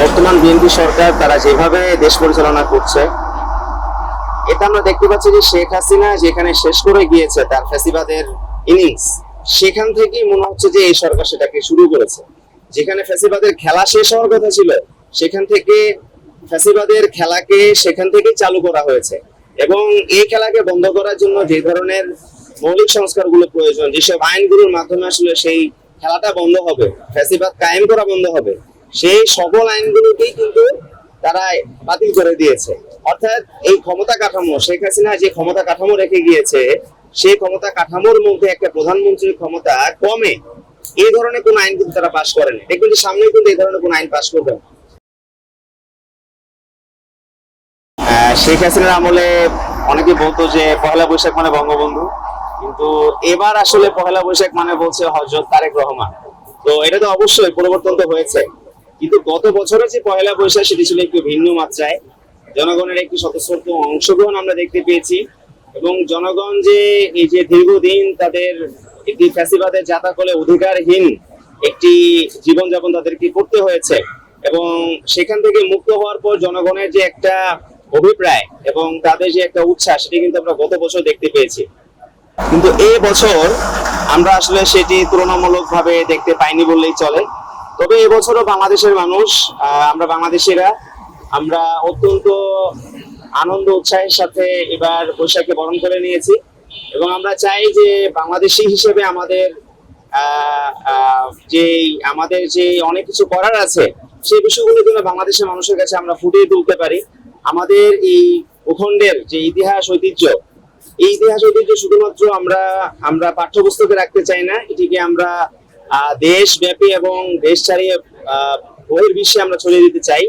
বর্তমান বিএনপি সরকার তারা যেভাবে দেশ পরিচালনা করছে, এটা আমরা দেখতে পাচ্ছি যে শেখ হাসিনা যেখানে শেষ করে গিয়েছে তার ফ্যাসিবাদের ইনিংস, সেখান থেকেই মনে হচ্ছে যে এই সরকার সেটাকে শুরু করেছে। যেখানে ফ্যাসিবাদের খেলা শেষ হওয়ার কথা ছিল, সেখান থেকে ফ্যাসিবাদের খেলাকে সেখান থেকেই চালু করা হয়েছে। এবং এই খেলাকে বন্ধ করার জন্য যে ধরনের মৌলিক সংস্কারগুলো প্রয়োজন, যেসব আইনগুলোর মাধ্যমে আসলে সেই খেলাটা বন্ধ হবে, ফ্যাসিবাদ কায়েম করা বন্ধ হবে, সেই সকল আইনগুলোকেই কিন্তু তারা বাতিল করে দিয়েছে। অর্থাৎ এই ক্ষমতা কাঠামো, শেখ হাসিনা যে ক্ষমতা কাঠামো রেখে গিয়েছে, সেই ক্ষমতা কাঠামোর মধ্যে একটা প্রধানমন্ত্রীর ক্ষমতা কমে এই ধরনের কোন আইন কিন্তু তারা পাশ করেনি। দেখবেন যে সামনে কিন্তু এই ধরনের কোন আইন পাশ করবে না। শেখ হাসিনার আমলে অনেকে বলতো যে পহেলা বৈশাখ মানে বঙ্গবন্ধু, কিন্তু এবার আসলে পহেলা বৈশাখ মানে বলছে হযরত তারেক রহমান। তো এটা তো অবশ্যই পরিবর্তন তো হয়েছে, কিন্তু গত বছরে যে পহেলা বৈশাখ সেটি ছিল একটু ভিন্ন মাত্রায়। জনগণের একটি স্বতঃস্ফূর্ত অংশগ্রহণ আমরা দেখতে পেয়েছি, এবং জনগণ যে এই যে দীর্ঘদিন তাদের একটি ফ্যাসিবাদের জাতাকলে অধিকারহীন একটি জীবনযাপন তাদেরকে করতে হয়েছে, এবং সেখান থেকে মুক্ত হওয়ার পর জনগণের যে একটা অভিপ্রায় এবং তাদের যে একটা উচ্ছ্বাস, সেটি কিন্তু আমরা গত বছর দেখতে পেয়েছি। কিন্তু এই বছর আমরা আসলে সেটি তুলনামূলকভাবে দেখতে পাইনি বললেই চলে। তবে এবছরও বাংলাদেশের মানুষ, আমরা বাংলাদেশিরা, আমরা অত্যন্ত আনন্দ উৎসাহের সাথে এবার বৈশাখকে বরণ করে নিয়েছি, এবং আমরা চাই যে বাংলাদেশি হিসেবে আমাদের যে অনেক কিছু করার আছে, সেই বিষয়গুলো যেন বাংলাদেশের মানুষের কাছে আমরা ফুটিয়ে তুলতে পারি। আমাদের এই ভূখণ্ডের যে ইতিহাস ঐতিহ্য, এই ইতিহাস ঐতিহ্য শুধুমাত্র আমরা পাঠ্যপুস্তকে রাখতে চাই না, এটিকে আমরা দেশব্যাপী এবং দেশ ছাড়িয়ে বহির্বিশ্বে আমরা ছড়িয়ে দিতে চাই।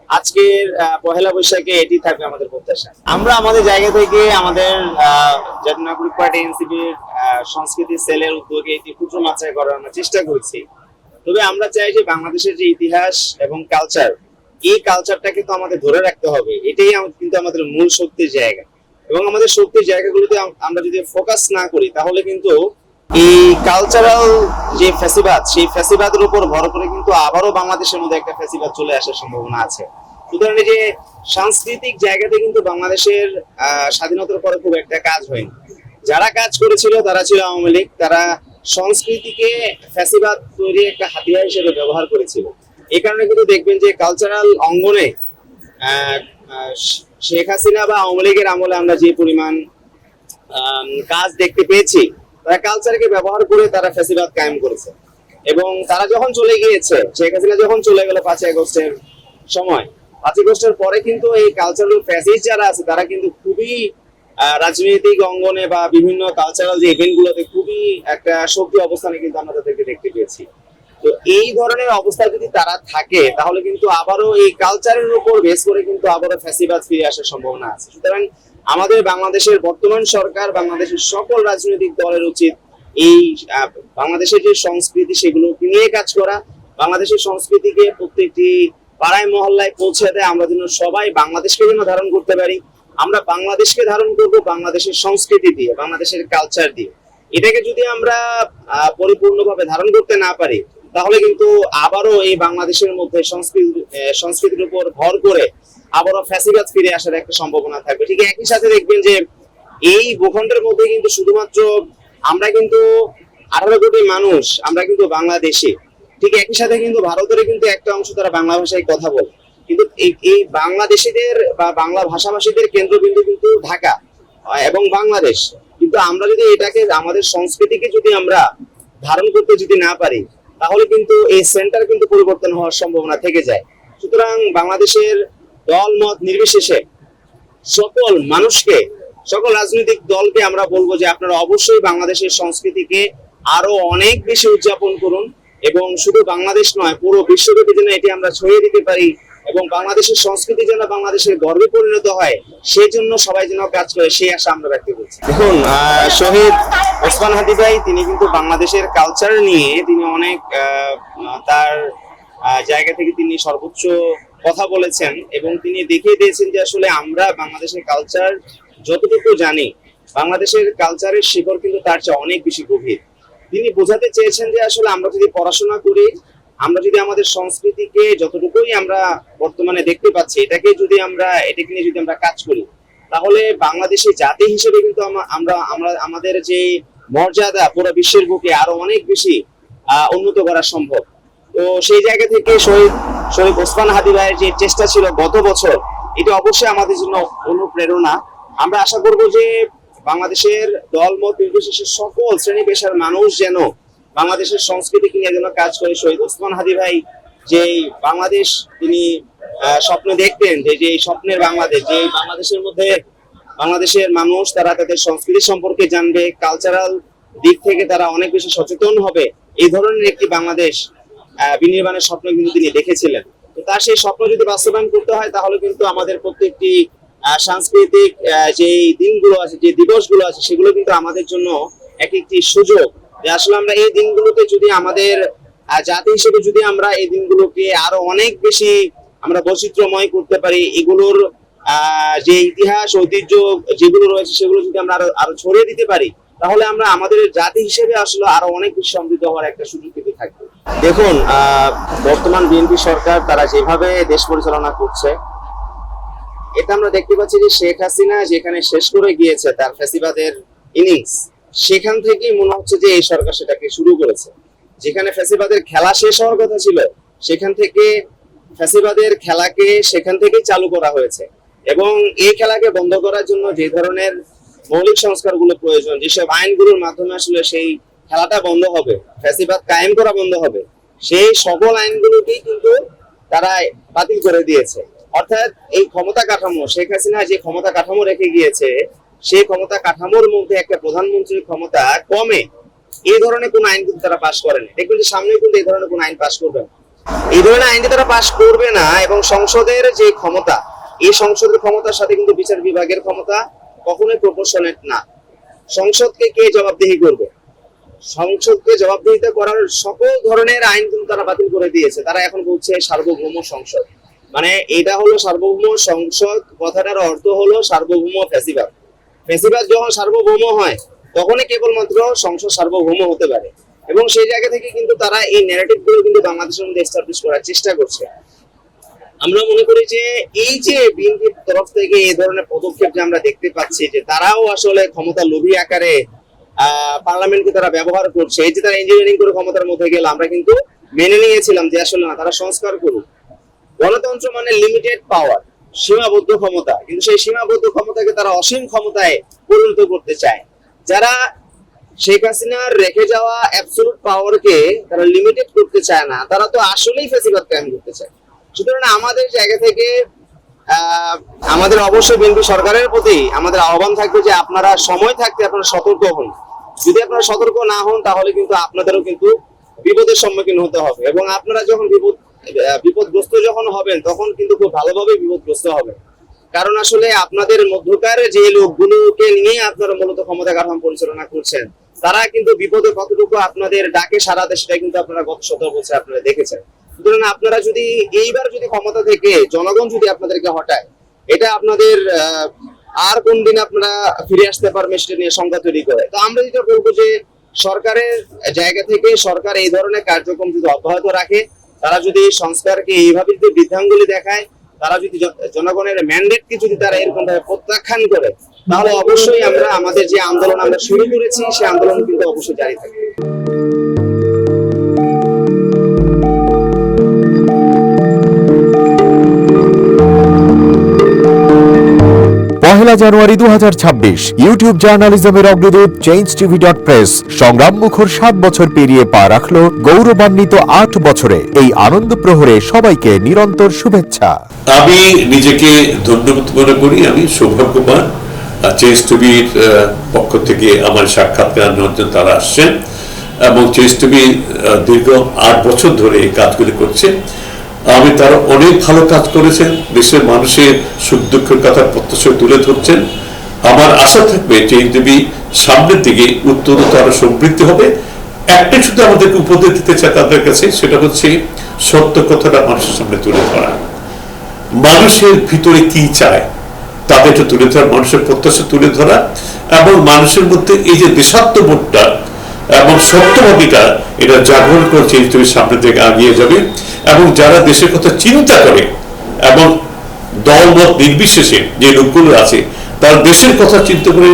আজকের পহেলা বৈশাখে এটি থাকবে আমাদের প্রত্যাশা। আমরা আমাদের জায়গা থেকে আমাদের জাতীয় নাগরিক পার্টি এনসিপির সংস্কৃতি সেলের উদ্যোগে এটি ক্ষুদ্র মাত্রায় করার আমরা চেষ্টা করছি। তবে আমরা চাই যে বাংলাদেশের যে ইতিহাস এবং কালচার, এই কালচারটাকে তো আমাদের ধরে রাখতে হবে। এটাই কিন্তু আমাদের মূল শক্তির জায়গা, এবং আমাদের শক্তির জায়গাগুলোতে আমরা যদি ফোকাস না করি, তাহলে কিন্তু এই কালচারাল যে ফ্যাসিবাদ, সেই ফ্যাসিবাদের উপর ভর করে কিন্তু আবারও বাংলাদেশের মধ্যে একটা ফ্যাসিবাদ চলে আসার সম্ভাবনা আছে। সুতরাং এই যে সাংস্কৃতিক জায়গাতে কিন্তু বাংলাদেশের স্বাধীনতার পরে খুব একটা কাজ হয়নি। যারা কাজ করেছিল তারা ছিল আওয়ামী লীগ। তারা সংস্কৃতিকে ফ্যাসিবাদ তৈরি একটা হাতিয়ার হিসেবে ব্যবহার করেছিল। এই কারণে কিন্তু দেখবেন যে কালচারাল অঙ্গনে শেখ হাসিনা বা আওয়ামী লীগের আমলে আমরা যে পরিমাণ কাজ দেখতে পেয়েছি, তারা কালচারকে ব্যবহার করে তারা ফ্যাসিবাদ কায়েম করেছে। এবং তারা যখন চলে গিয়েছে, শেখ হাসিনা যখন চলে গেল 5ই আগস্টের সময়, 5ই আগস্টের পরে কিন্তু এই কালচারাল ফ্যাসিস্ট যারা আছে, তারা কিন্তু খুবই রাজনৈতিক অঙ্গনে বা বিভিন্ন কালচারাল যে ইভেন্ট গুলোতে খুবই একটা শক্তি অবস্থানে কিন্তু আমরা তাদেরকে দেখতে পেয়েছি। তো এই ধরনের অবস্থা যদি তারা থাকে, তাহলে কিন্তু আবারও এই কালচারের উপর বেস করে কিন্তু আবারও ফ্যাসিবাদ ফিরে আসার সম্ভাবনা আছে। সুতরাং আমাদের বাংলাদেশের বর্তমান সরকার, বাংলাদেশের সকল রাজনৈতিক দলের উচিত এই বাংলাদেশের যে সংস্কৃতি, সেগুলো নিয়ে কাজ করা। বাংলাদেশের সংস্কৃতিকে প্রত্যেকটি পাড়ায় মহল্লায় পৌঁছে দেয়। আমরা যেন সবাই বাংলাদেশকে যেন ধারণ করতে পারি। আমরা বাংলাদেশকে ধারণ করব বাংলাদেশের সংস্কৃতি দিয়ে, বাংলাদেশের কালচার দিয়ে। এটাকে যদি আমরা পরিপূর্ণভাবে ধারণ করতে না পারি, তাহলে কিন্তু আবারও এই বাংলাদেশের মধ্যে সংস্কৃতির উপর ভর করে আবারও ফ্যাসিবাদ ফিরে আসার একটা সম্ভাবনা থাকবে। ঠিক একই সাথে দেখবেন যে এই ভূখণ্ডের মধ্যে কিন্তু শুধুমাত্র আমরা কিন্তু 18 কোটি মানুষ, আমরা কিন্তু বাংলাদেশি। ঠিক একই সাথে কিন্তু ভারতের কিন্তু একটা অংশ তারা বাংলা ভাষায় কথা বলে, কিন্তু এই বাংলাদেশিদের বা বাংলা ভাষাভাষীদের কেন্দ্রবিন্দু কিন্তু ঢাকা এবং বাংলাদেশ। কিন্তু আমরা যদি এটাকে, আমাদের সংস্কৃতিকে যদি আমরা ধারণ করতে যদি না পারি, তাহলে কিন্তু এই সেন্টার কিন্তু পরিবর্তন হওয়ার সম্ভাবনা থেকে যায়। সুতরাং বাংলাদেশের দল মত নির্বিশেষে সকল মানুষকে, সকল রাজনৈতিক দলকে আমরা বলবো যে আপনারা অবশ্যই বাংলাদেশের সংস্কৃতিকে আরো অনেক বেশি উদযাপন করুন, এবং শুধু বাংলাদেশ নয়, পুরো বিশ্বব্যাপী যেন এটি আমরা ছড়িয়ে দিতে পারি, এবং বাংলাদেশের সংস্কৃতি যেন বাংলাদেশের গর্বে পরিণত হয়, সেই জন্য সবাই যেন কাজ করে, সেই আশা আমরা ব্যক্ত করছি। দেখুন, শহীদ ওসমান হাদি ভাই, তিনি কিন্তু বাংলাদেশের কালচার নিয়ে তিনি অনেক তার জায়গা থেকে তিনি সর্বোচ্চ কথা বলেছেন, এবং তিনি দেখিয়ে দিয়েছেন যে আসলে আমরা বাংলাদেশের কালচার যতটুকু জানি, বাংলাদেশের কালচারের শিকড় কিন্তু তার চেয়ে অনেক বেশি গভীর। তিনি বোঝাতে চেয়েছেন যে আসলে আমরা যদি পড়াশোনা করি, আমরা যদি আমাদের সংস্কৃতিকে যতটুকুই আমরা বর্তমানে দেখতে পাচ্ছি এটাকে নিয়ে যদি আমরা কাজ করি, তাহলে বাংলাদেশি জাতি হিসেবে কিন্তু আমরা আমরা আমাদের যে মর্যাদা পুরো বিশ্বের বুকে আরো অনেক বেশি উন্নত করা সম্ভব। তো সেই জায়গা থেকে শহীদ ওসমান হাদি ভাইয়ের যে চেষ্টা ছিল গত বছর, এটা অবশ্যই আমাদের জন্য অনুপ্রেরণা। আমরা আশা করব যে বাংলাদেশের দলমত নির্বিশেষে সকল শ্রেণী পেশার মানুষ যেন বাংলাদেশের সংস্কৃতিকে নিয়ে যেন কাজ করে। শহীদ ওসমান হাদি ভাই যে বাংলাদেশ তিনি স্বপ্ন দেখতেন, যে স্বপ্নের বাংলাদেশ, যে বাংলাদেশের মধ্যে বাংলাদেশের মানুষ তারা তাদের সংস্কৃতি সম্পর্কে জানবে, কালচারাল দিক থেকে তারা অনেক বেশি সচেতন হবে, এই ধরনের একটি বাংলাদেশ বিনির্মাণের স্বপ্ন কিন্তু তিনি দেখেছিলেন। তো তার সেই স্বপ্ন যদি বাস্তবায়ন করতে হয়, তাহলে কিন্তু আমাদের প্রত্যেকটি সাংস্কৃতিক যে দিনগুলো আছে, যে দিবসগুলো আছে, সেগুলো কিন্তু আমাদের জন্য একটি সুযোগ যে আসলে আমরা এই দিনগুলোতে যদি আমাদের জাতি হিসেবে যদি আমরা এই দিনগুলোকে আরো অনেক বেশি আমরা বৈচিত্র্যময় করতে পারি, এগুলোর যে ইতিহাস ঐতিহ্য যেগুলো রয়েছে সেগুলো যদি আমরা আরো ছড়িয়ে দিতে পারি, তাহলে আমরা আমাদের জাতি হিসেবে আসলে আরো অনেক বেশি সমৃদ্ধ হওয়ার একটা সুযোগ পেতে থাকবে। দেখুন, বর্তমান বিএনপি সরকার তারা যেভাবে দেশ পরিচালনা করছে, এটা আমরা দেখতে পাচ্ছি যে শেখ হাসিনা যেখানে শেষ করে গিয়েছে তার ফ্যাসিবাদের ইনিংস, সেখান থেকেই মনে হচ্ছে যে এই সরকার সেটাকে শুরু করেছে। যেখানে ফ্যাসিবাদের খেলা শেষ হওয়ার কথা ছিল, সেখান থেকে ফ্যাসিবাদের খেলাকে সেখান থেকেই চালু করা হয়েছে। এবং এই খেলাকে বন্ধ করার জন্য যে ধরনের মৌলিক সংস্কারগুলো প্রয়োজন, যেসব আইনগুলোর মাধ্যমে আসলে সেই খেলাটা বন্ধ হবে, ফ্যাসিবাদ কায়েম করা বন্ধ হবে, সেই সকল আইনগুলোকেই কিন্তু তারা বাতিল করে দিয়েছে। অর্থাৎ এই ক্ষমতা কাঠামো, শেখ হাসিনা যে ক্ষমতা কাঠামো রেখে গিয়েছে, সেই ক্ষমতা কাঠামোর মধ্যে একটা প্রধানমন্ত্রীর ক্ষমতা কমে এই ধরনের কোন আইন কিন্তু তারা পাশ করেনি। দেখবেন যে সামনে কিন্তু এই ধরনের কোন আইন পাশ করবে না, এই ধরনের আইনটি তারা পাশ করবে না। এবং সংসদের যে ক্ষমতা, এই সংসদের ক্ষমতার সাথে কিন্তু বিচার বিভাগের ক্ষমতা কখনোই প্রপোর্শনেট না। সংসদকে কে জবাবদিহি করবে? সংসদকে জবাবদিহিতা করার সকল ধরনের আইন কিন্তু তারা বাতিল করে দিয়েছে। তারা এখন বলছে সার্বভৌম সংসদ, মানে এটা হলো সার্বভৌম সংসদ, কথাটার অর্থ হলো সার্বভৌম ফ্যাসিবাদ। ফ্যাসিবাদ যখন সার্বভৌম হয়, তখনই কেবলমাত্র সংসদ সার্বভৌম হতে পারে। এবং সেই জায়গা থেকে কিন্তু তারা এই ন্যারেটিভ গুলো কিন্তু বাংলাদেশের মধ্যে এস্টাবলিশ করার চেষ্টা করছে। আমরা মনে করি যে এই যে বিএনপির তরফ থেকে এই ধরনের পদক্ষেপ যে আমরা দেখতে পাচ্ছি, যে তারাও আসলে ক্ষমতা লোভী আকারে পার্লামেন্টকে তারা ব্যবহার করছে, এই যে তারা ইঞ্জিনিয়ারিং করে ক্ষমতার মধ্যে গেল, আমরা কিন্তু মেনে নিয়েছিলাম যে আসলে না, তারা সংস্কার করুক। গণতন্ত্র মানে লিমিটেড পাওয়ার, সীমাবদ্ধ ক্ষমতা, কিন্তু সেই সীমাবদ্ধ ক্ষমতাকে তারা অসীম ক্ষমতায় পরিণত করতে চায়। যারা শেখ হাসিনার রেখে যাওয়া অ্যাবসলিউট পাওয়ারকে তারা লিমিটেড করতে চায় না, তারা তো আসলেই ফ্যাসিবাদ কায়েম করতে চায়। সুতরাং আমাদের জায়গা থেকে আমাদের অবশ্যই বিএনপি সরকারের প্রতি আমাদের আহ্বান থাকবে যে আপনারা সময় থাকতে আপনারা সতর্ক হন। যদি আপনারা সতর্ক না হন, তাহলে কিন্তু আপনাদেরও কিন্তু বিপদের সম্মুখীন হতে হবে। এবং আপনারা যখন বিপদগ্রস্ত যখন হবেন, তখন কিন্তু খুব ভালোভাবে বিপদগ্রস্ত হবেন। কারণ আসলে আপনাদের মধ্যকার যে লোকগুলোকে নিয়ে আপনারা মূলত ক্ষমতা কাঠামো পরিচালনা করছেন, তারা কিন্তু বিপদে কতটুকু আপনাদের ডাকে সারা দেয়, সেটা কিন্তু আপনারা গত 17 বছর আপনারা দেখেছেন। সুতরাং আপনারা যদি এইবার যদি ক্ষমতা থেকে জনগণ যদি আপনাদেরকে হটায়, এটা আপনাদের আর কোন দিন আপনারা ফিরে আসতে পারবেন সেটা নিয়ে সংখ্যা তৈরি করে। তো আমরা যেটা বলবো যে সরকারের জায়গা থেকে সরকার এই ধরনের কার্যক্রম যদি অব্যাহত রাখে, তারা যদি সংস্কারকে এইভাবে যদি বৃদ্ধাঙ্গুলি দেখায়, তারা যদি জনগণের ম্যান্ডেটকে যদি তারা এরকম ভাবে প্রত্যাখ্যান করে, তাহলে অবশ্যই আমরা আমাদের যে আন্দোলন আমরা শুরু করেছি, সেই আন্দোলন কিন্তু অবশ্যই জারি থাকবে। পহেলা জানুয়ারি 2026 ইউটিউব জার্নালিজমের অগ্রদূত changeTV.press সংগ্রাম মুখর 7 বছর পেরিয়ে পা রাখলো গৌরবান্বিত 8 বছরে। এই আনন্দ প্রহরে সবাইকে নিরন্তর শুভেচ্ছা। আমি নিজেকে ধন্যবাদ মনে করি, আমি সৌভাগ্যবান। চেঞ্জটিভির পক্ষ থেকে আমার সাক্ষাৎকার নেওয়ার জন্য তারা আসছেন এবং চেঞ্জটিভি দীর্ঘ 8 বছর ধরে এই কাজগুলি করছে। আমি তারা অনেক ভালো কাজ করেছেন, দেশের মানুষের সুখ দুঃখের কথা প্রত্যক্ষ তুলে ধরছেন। আমার আশা থাকবে চেঞ্জটিভি সামনের দিকে উত্তরোত্তর আরো সমৃদ্ধি হবে। একটাই শুধু আমাদেরকে উপদেশ দিতে চাই তাদের কাছে, সেটা হচ্ছে সত্য কথাটা মানুষের সামনে তুলে ধরা, মানুষের ভিতরে কি চায় তাদেরটা তুলে ধরা, মানুষের প্রত্যাশা তুলে ধরা এবং মানুষের মধ্যে এই যে দেশাত্মবোধটা এবং সত্যবাদীটা এটা জাগরণ করে চেঞ্জ টিভির সামনে থেকে এগিয়ে যাবে, এবং যারা দেশের কথা চিন্তা করে এবং দলমত নির্বিশেষে যে লোকগুলো আছে তারা দেশের কথা চিন্তা করে,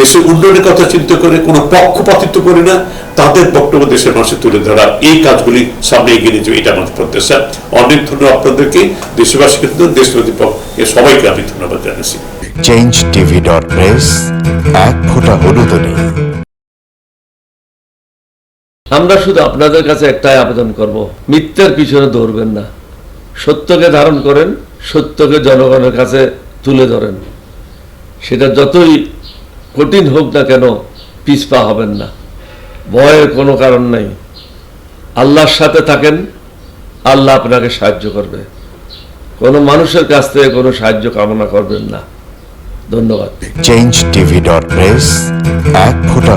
দেশের উন্নয়নের কথা চিন্তা করে, কোনো পক্ষপাতিত্ব করে না, তাদের বক্তব্য দেশের মানুষের তুলে ধরা, এই কাজগুলি সামনে এগিয়ে নিয়ে যাবে, এটা আমাদের প্রত্যাশা। অনেক ধন্যবাদ আপনাদেরকে, দেশবাসীকে, দেশবাসী পক্ষে সবাইকে আমি ধন্যবাদ জানাচ্ছি। changetv.press এক ফোঁটা হলুদ নেই। আমরা শুধু আপনাদের কাছে একটাই আবেদন করব, মিথ্যার পিছনে দৌড়বেন না, সত্যকে ধারণ করেন, সত্যকে জনগণের কাছে তুলে ধরেন। সেটা যতই কঠিন হোক না কেন পিছপা হবেন না, ভয়ের কোনো কারণ নাই। আল্লাহর সাথে থাকেন, আল্লাহ আপনাকে সাহায্য করবে। কোনো মানুষের কাছ থেকে কোনো সাহায্য কামনা করবেন না। ধন্যবাদ। changetv.press এক ফোঁটা